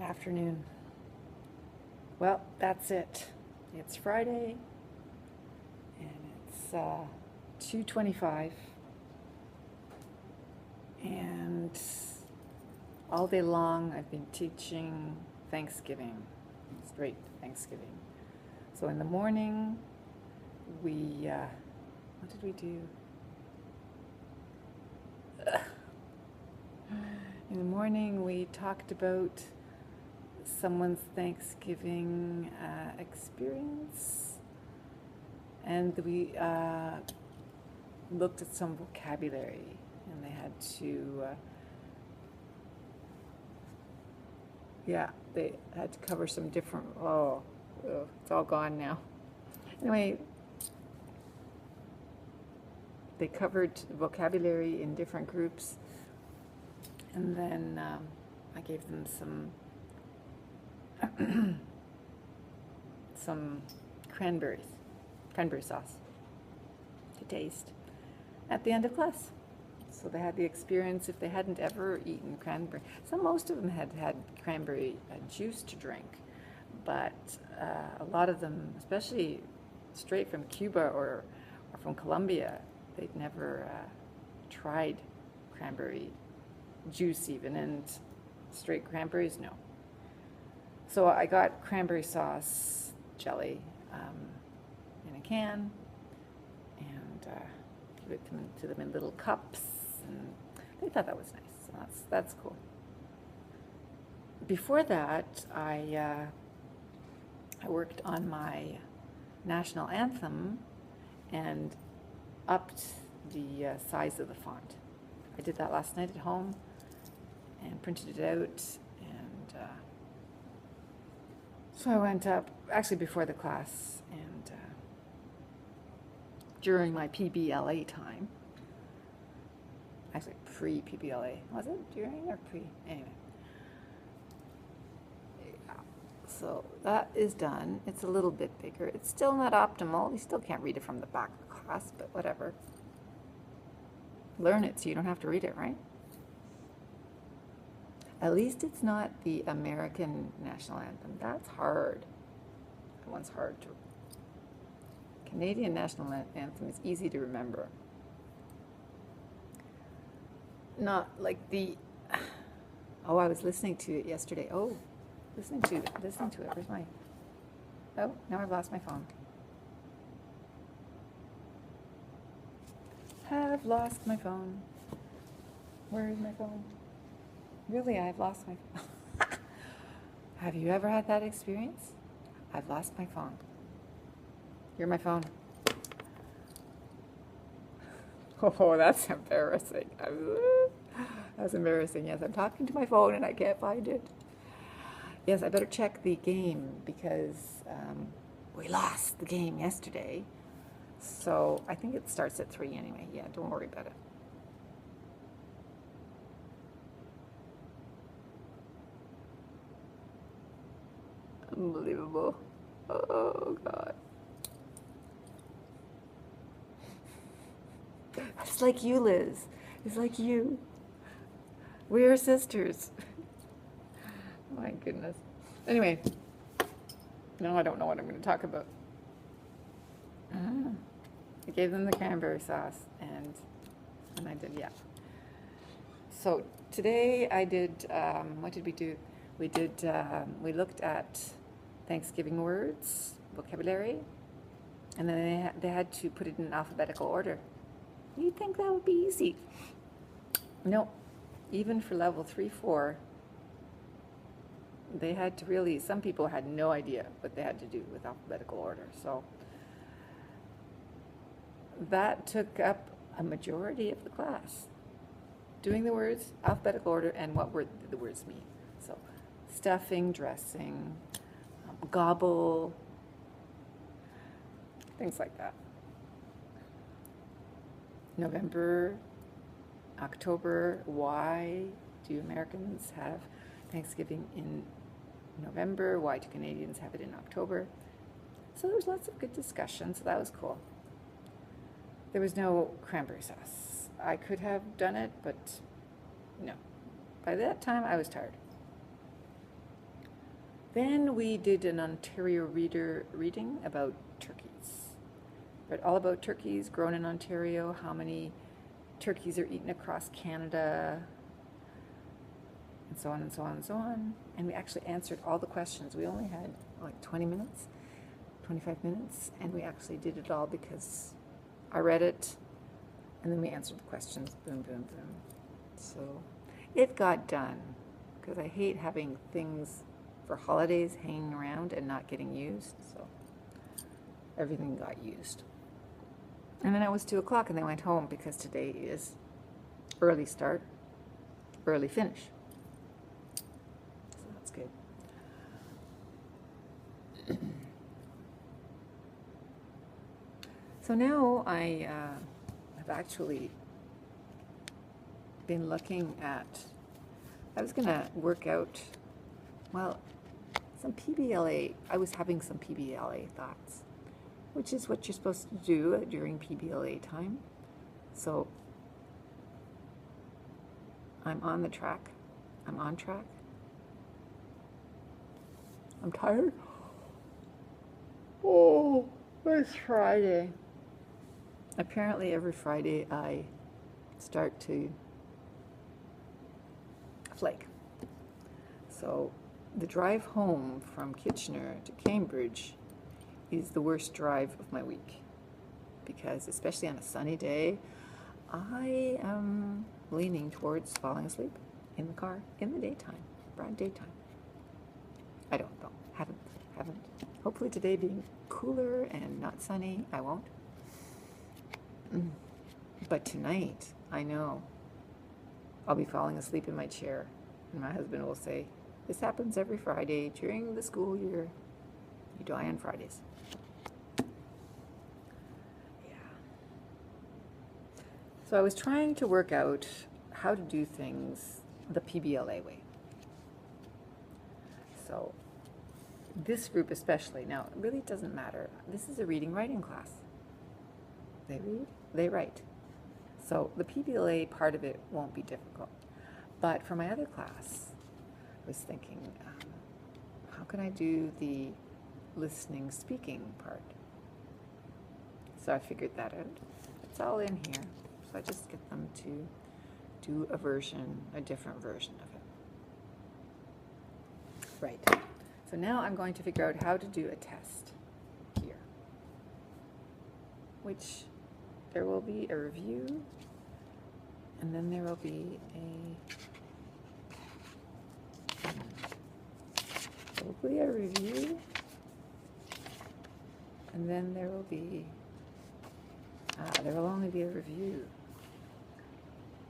Afternoon. Well, that's it. It's Friday, and it's 2:25, and all day long I've been teaching Thanksgiving, straight Thanksgiving. So in the morning, what did we do? In the morning, we talked about someone's Thanksgiving experience, and we looked at some vocabulary, and they had to cover some different, it's all gone now. Anyway, they covered vocabulary in different groups, and then I gave them some cranberry sauce to taste at the end of class. So they had the experience if they hadn't ever eaten cranberry. Most of them had had cranberry juice to drink, but a lot of them, especially straight from Cuba or from Colombia, they'd never tried cranberry juice even, and straight cranberries, no. So I got cranberry sauce jelly in a can, and give it to them in little cups, and they thought that was nice. So that's cool. Before that, I worked on my national anthem and upped the size of the font. I did that last night at home and printed it out, and so I went up, actually before the class, and during my PBLA time, actually pre-PBLA, was it during or pre? Anyway. Yeah. So that is done. It's a little bit bigger. It's still not optimal. You still can't read it from the back of class, but whatever. Learn it so you don't have to read it, right? At least it's not the American national anthem. That's hard. That one's hard to. Canadian national anthem is easy to remember. Not like the. Oh, I was listening to it yesterday. Oh, listening to it. Where's my? Oh, now I've lost my phone. Have lost my phone. Where is my phone? Really, I've lost my phone. Have you ever had that experience? I've lost my phone. Here's my phone. Oh, that's embarrassing. That's embarrassing. Yes, I'm talking to my phone and I can't find it. Yes, I better check the game because we lost the game yesterday. So I think it starts at 3 anyway. Yeah, don't worry about it. Unbelievable. Oh, God. It's like you, Liz. It's like you. We are sisters. My goodness. Anyway, now I don't know what I'm going to talk about. I gave them the cranberry sauce, and I did, yeah. So today I did, what did we do? We looked at Thanksgiving words, vocabulary, and then they had to put it in alphabetical order. You'd think that would be easy. No, even for level 3, 4, they had to really, some people had no idea what they had to do with alphabetical order. So that took up a majority of the class. Doing the words, alphabetical order, and what the words mean. So stuffing, dressing, gobble, things like that. November, October, why do Americans have Thanksgiving in November? Why do Canadians have it in October? So there was lots of good discussion, so that was cool. There was no cranberry sauce. I could have done it, but no. By that time, I was tired. Then we did an Ontario reader reading about turkeys. Read all about turkeys grown in Ontario, how many turkeys are eaten across Canada, and so on and so on and so on. And we actually answered all the questions. We only had like 20 minutes, 25 minutes, and we actually did it all because I read it, and then we answered the questions, boom, boom, boom. So it got done, because I hate having things for holidays hanging around and not getting used, so everything got used. And then it was 2 o'clock and they went home because today is early start, early finish. So that's good. So now I have actually been looking at, I was going to work out, well, some PBLA, I was having some PBLA thoughts, which is what you're supposed to do during PBLA time. So I'm on the track. I'm on track. I'm tired. Oh, it's Friday. Apparently every Friday I start to flake. So the drive home from Kitchener to Cambridge is the worst drive of my week, because especially on a sunny day, I am leaning towards falling asleep in the car in the daytime, broad daytime. I don't know, haven't. Hopefully today being cooler and not sunny, I won't. But tonight, I know I'll be falling asleep in my chair, and my husband will say, "This happens every Friday during the school year. You die on Fridays." Yeah. So I was trying to work out how to do things the PBLA way. So this group especially, now it really doesn't matter. This is a reading writing class. They read, they write. So the PBLA part of it won't be difficult. But for my other class, I was thinking, how can I do the listening, speaking part? So I figured that out. It's all in here. So I just get them to do a different version of it. Right. So now I'm going to figure out how to do a test here, which there will be a review, and then there will be probably a review, and then there will be, there will only be a review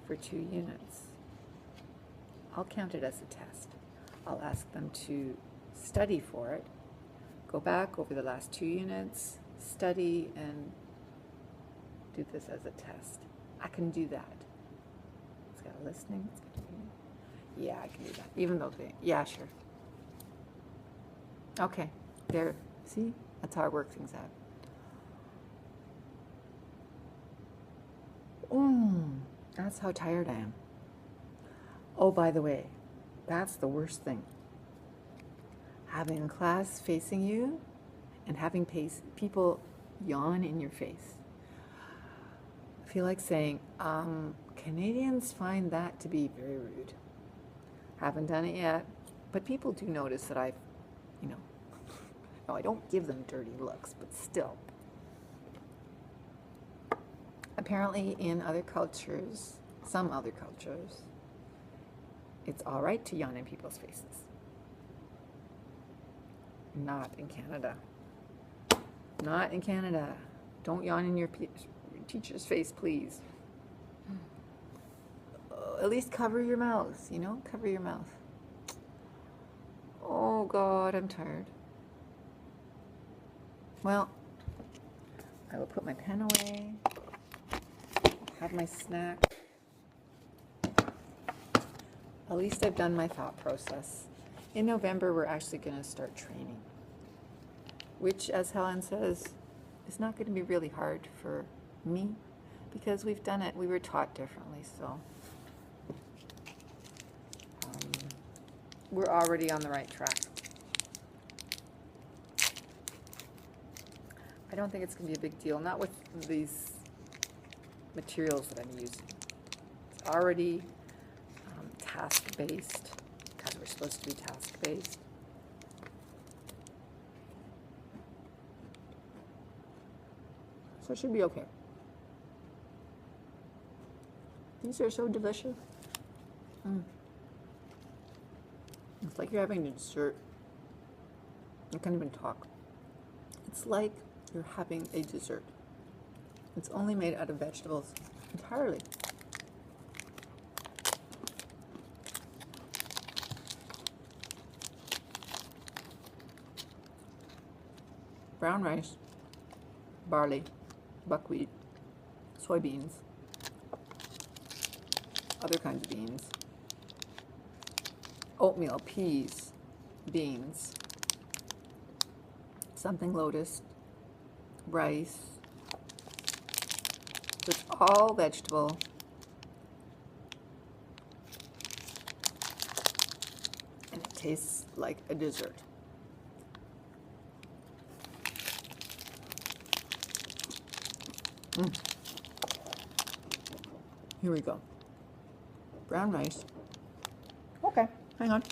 for 2 units. I'll count it as a test. I'll ask them to study for it, go back over the last 2 units, study, and do this as a test. I can do that. It's got listening, it's got reading. Yeah, I can do that, even though yeah, sure. Okay, there, see? That's how I work things out. That's how tired I am. Oh, by the way, that's the worst thing. Having a class facing you and having people yawn in your face. I feel like saying, Canadians find that to be very rude. Haven't done it yet, but people do notice that I've, no, I don't give them dirty looks, but still. Apparently in other cultures, some other cultures, it's all right to yawn in people's faces. Not in Canada. Not in Canada. Don't yawn in your teacher's face, please. At least cover your mouth, cover your mouth. Oh God, I'm tired. Well, I will put my pen away, have my snack. At least I've done my thought process. In November, we're actually going to start training, which, as Helen says, is not going to be really hard for me because we've done it. We were taught differently, so we're already on the right track. don't think it's going to be a big deal, not with these materials that I'm using. It's already task-based, because we're supposed to be task-based. So it should be okay. These are so delicious. It's like you're having a dessert. I can't even talk. It's like you're having a dessert. It's only made out of vegetables entirely. Brown rice, barley, buckwheat, soybeans, other kinds of beans, oatmeal, peas, beans, something lotus, rice. So it's all vegetable. And it tastes like a dessert. Here we go. Brown rice. Okay, hang on.